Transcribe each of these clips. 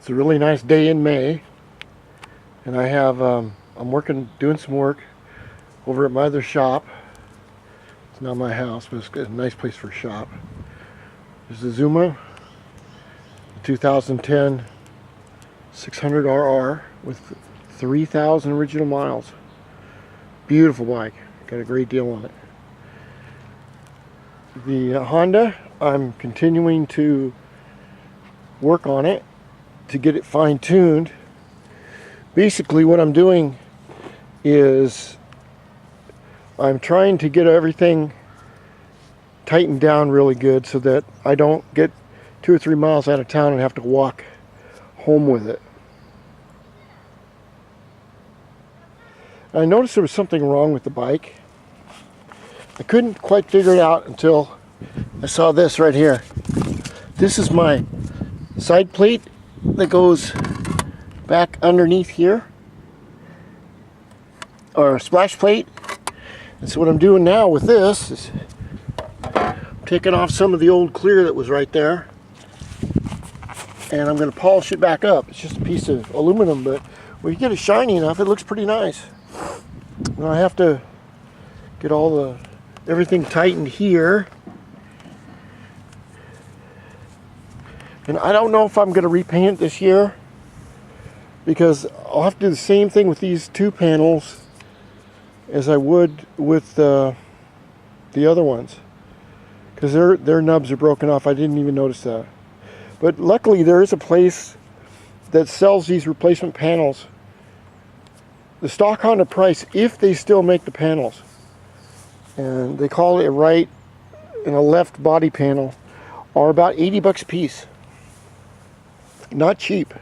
It's a really nice day in May, and I have I'm doing some work over at my other shop. It's not my house, but it's a nice place for a shop. There's the Zuma 2010 600RR with 3,000 original miles. Beautiful bike. Got a great deal on it. The Honda, I'm continuing to work on it to get it fine-tuned. Basically what I'm doing is I'm trying to get everything tightened down really good so that I don't get 2 or 3 miles out of town and have to walk home with it. I noticed there was something wrong with the bike. I couldn't quite figure it out until I saw this right here. This is my side plate that goes back underneath here, or a splash plate. And so what I'm doing now with this is I'm taking off some of the old clear that was right there, and I'm going to polish it back up. It's just a piece of aluminum, but when you get it shiny enough, it looks pretty nice. And I have to get everything tightened here. And I don't know if I'm going to repaint it this year, because I'll have to do the same thing with these two panels as I would with the other ones, because their nubs are broken off. I didn't even notice that. But luckily there is a place that sells these replacement panels. The stock Honda price, if they still make the panels, and they call it a right and a left body panel, are about 80 bucks a piece. Not cheap.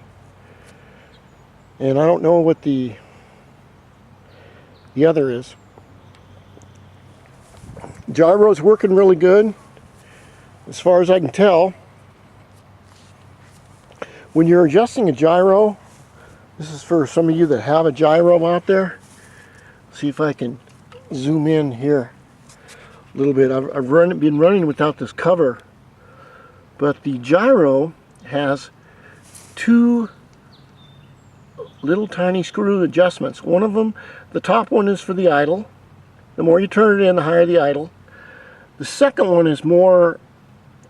And I don't know what the other is. Gyro's working really good as far as I can tell. When you're adjusting a gyro, this is for some of you that have a gyro out there. See if I can zoom in here a little bit. I've been running without this cover, but the gyro has 2 little tiny screw adjustments. One of them, the top one, is for the idle. The more you turn it in, the higher the idle. The second one is more,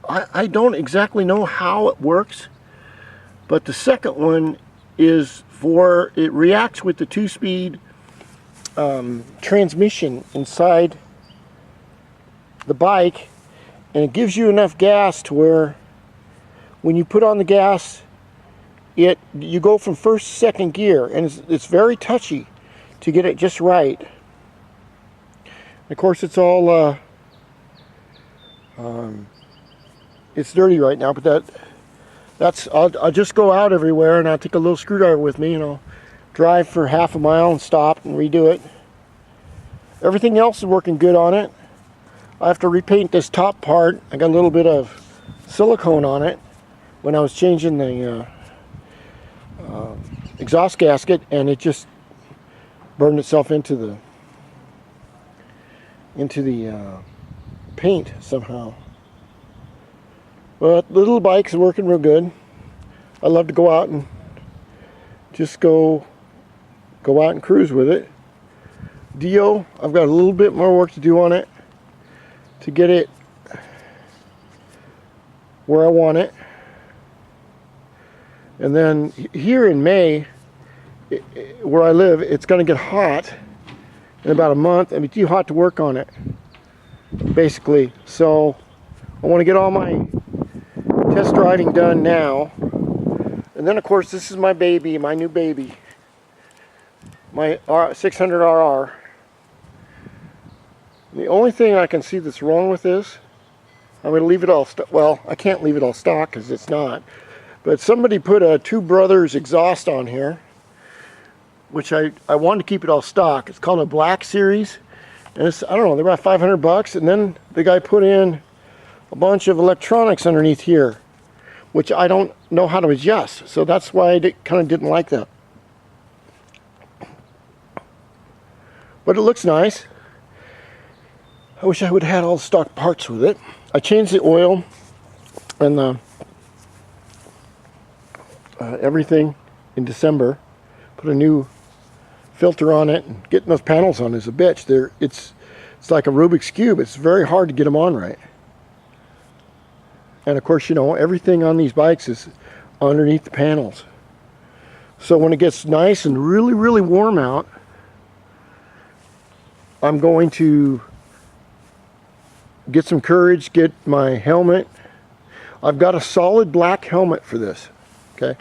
I don't exactly know how it works, but the second one is for, it reacts with the 2-speed transmission inside the bike, and it gives you enough gas to where when you put on the gas, you go from first to second gear, and it's very touchy to get it just right. And of course, it's all it's dirty right now, but I'll just go out everywhere, and I'll take a little screwdriver with me, and I'll drive for half a mile and stop and redo it. Everything else is working good on it. I have to repaint this top part. I got a little bit of silicone on it when I was changing the exhaust gasket, and it just burned itself into the paint somehow. But the little bike's working real good. I love to go out and just go out and cruise with it. DIO, I've got a little bit more work to do on it to get it where I want it. And then here in May, where I live, it's going to get hot in about a month. It'll be too hot to work on it, basically. So I want to get all my test driving done now. And then, of course, this is my baby, my new baby, my 600RR. The only thing I can see that's wrong with this, I'm going to leave it all well, I can't leave it all stock because it's not. But somebody put a Two Brothers exhaust on here, which I wanted to keep it all stock. It's called a Black Series, and it's, I don't know, they're about 500 bucks. And then the guy put in a bunch of electronics underneath here, which I don't know how to adjust. So that's why I kind of didn't like that. But it looks nice. I wish I would have had all the stock parts with it. I changed the oil and the everything in December. Put a new filter on it, and getting those panels on is a bitch. It's like a Rubik's Cube. It's very hard to get them on right. And of course, you know, everything on these bikes is underneath the panels. So when it gets nice and really, really warm out, I'm going to get some courage, get my helmet. I've got a solid black helmet for this, okay?